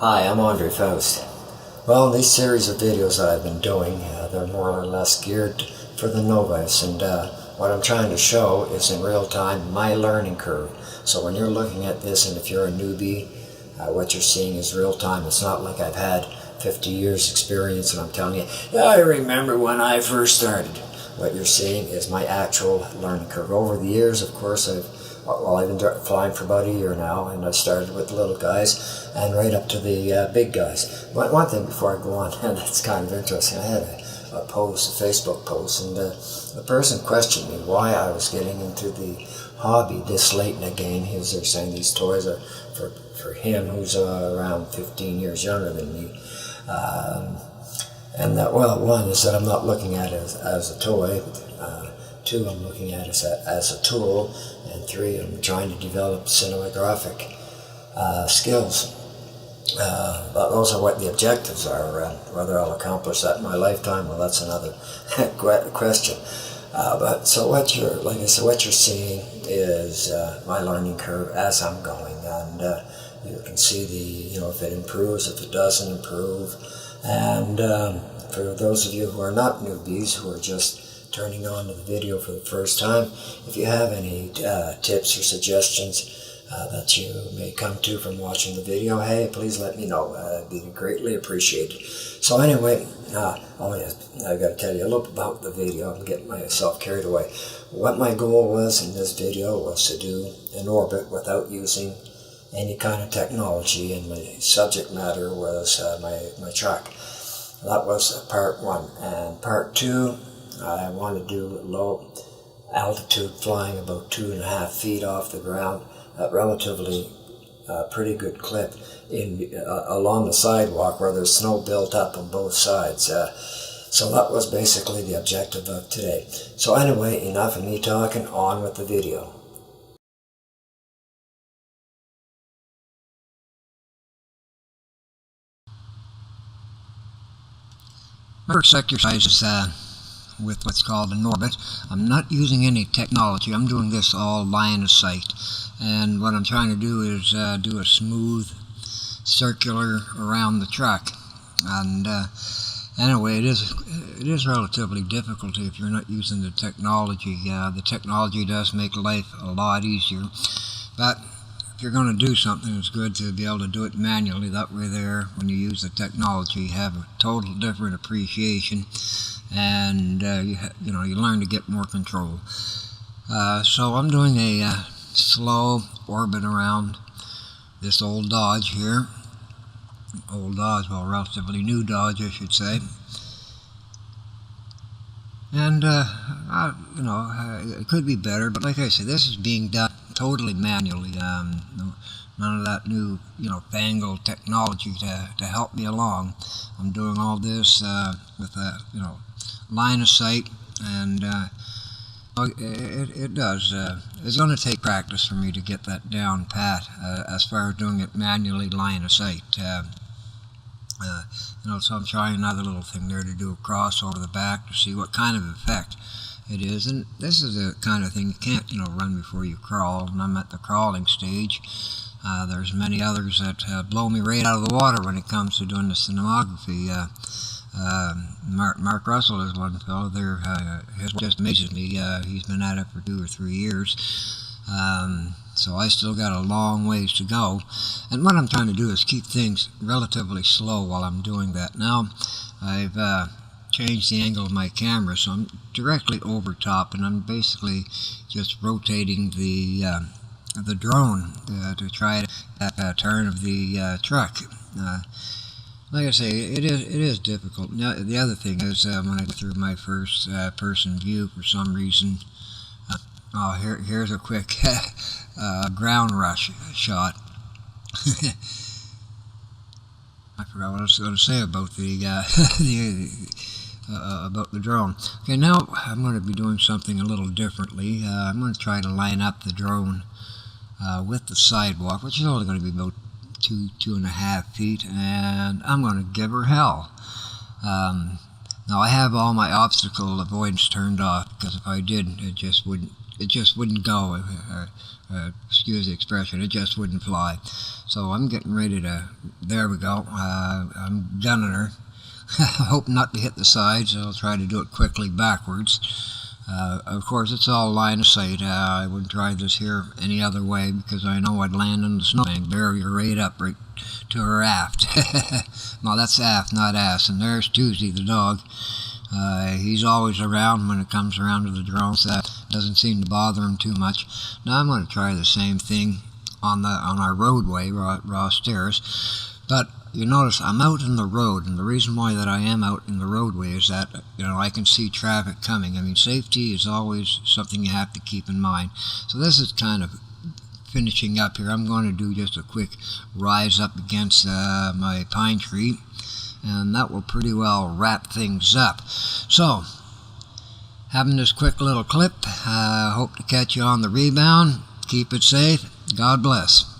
Hi, I'm Andre Faust. Well, in these series of videos that I've been doing, they're more or less geared for the novice, and what I'm trying to show is in real time my learning curve. So when you're looking at this, and if you're a newbie, what you're seeing is real time. It's not like I've had 50 years experience and I'm telling you, yeah, I remember when I first started. What you're seeing is my actual learning curve. Over the years, of course, I've been flying for about a year now, and I started with the little guys and right up to the big guys. One thing before I go on, and that's kind of interesting, I had a Facebook post, and the person questioned me why I was getting into the hobby this late in the game. They're saying these toys are for him, who's around 15 years younger than me. And that, well, one is that I'm not looking at it as a toy. Two, I'm looking at it as a tool. And three, I'm trying to develop cinematographic skills. Those are what the objectives are. Whether I'll accomplish that in my lifetime, well, that's another question. But so what you're seeing is my learning curve as I'm going, and you can see if it improves, if it doesn't improve, and for those of you who are not newbies, who are just turning on to the video for the first time, if you have any tips or suggestions that you may come to from watching the video, hey, please let me know. It'd be greatly appreciated. So anyway, I've got to tell you a little about the video. I'm getting myself carried away. What my goal was in this video was to do an orbit without using any kind of technology, and my subject matter was my truck. That was part one. And part two, I want to do low altitude flying, about 2.5 feet off the ground at relatively pretty good clip along the sidewalk where there's snow built up on both sides. So that was basically the objective of today. So anyway, enough of me talking, on with the video. First exercise is with what's called an orbit. I'm not using any technology. I'm doing this all line of sight. And what I'm trying to do is do a smooth circular around the truck. And anyway, it is relatively difficult if you're not using the technology. The technology does make life a lot easier. But if you're going to do something, it's good to be able to do it manually. That way there, when you use the technology, you have a total different appreciation, and you learn to get more control. So I'm doing a slow orbit around this old Dodge here. Old Dodge, well, relatively new Dodge, I should say. And it could be better, but like I said, this is being done totally manually. None of that new, fangled technology to help me along. I'm doing all this with a, line of sight, and it does. It's going to take practice for me to get that down pat as far as doing it manually, line of sight. So I'm trying another little thing there to do a cross over the back to see what kind of effect it is. And this is the kind of thing you can't, run before you crawl. And I'm at the crawling stage. There's many others that blow me right out of the water when it comes to doing the cinematography. Mark Russell is one fellow there. His just amazes me. He's been at it for 2 or 3 years. So I still got a long ways to go. And what I'm trying to do is keep things relatively slow while I'm doing that. Now, I've changed the angle of my camera, so I'm directly over top, and I'm basically just rotating the drone to try that turn of the truck. Like I say, it is difficult. Now, the other thing is when I go through my first person view, for some reason, here's a quick ground rush shot. I forgot what I was going to say about about the drone. Okay, now I'm going to be doing something a little differently. I'm going to try to line up the drone with the sidewalk, which is only going to be about 2.5 feet, and I'm going to give her hell. Now I have all my obstacle avoidance turned off, because if I didn't, it just wouldn't it just wouldn't go. Excuse the expression, it just wouldn't fly. So I'm getting ready to, there we go, I'm gunning her. I hope not to hit the sides. I'll try to do it quickly backwards. Of course, it's all line of sight. I wouldn't try this here any other way because I know I'd land on the snowbank, bury her right up, right to her aft. No, that's aft, not ass. And there's Tuesday, the dog. He's always around when it comes around to the drones. That doesn't seem to bother him too much. Now I'm going to try the same thing on our roadway, raw stairs. But you notice I'm out in the road, and the reason why that I am out in the roadway is that, I can see traffic coming. I mean, safety is always something you have to keep in mind. So this is kind of finishing up here. I'm going to do just a quick rise up against my pine tree, and that will pretty well wrap things up. So, having this quick little clip, hope to catch you on the rebound. Keep it safe. God bless.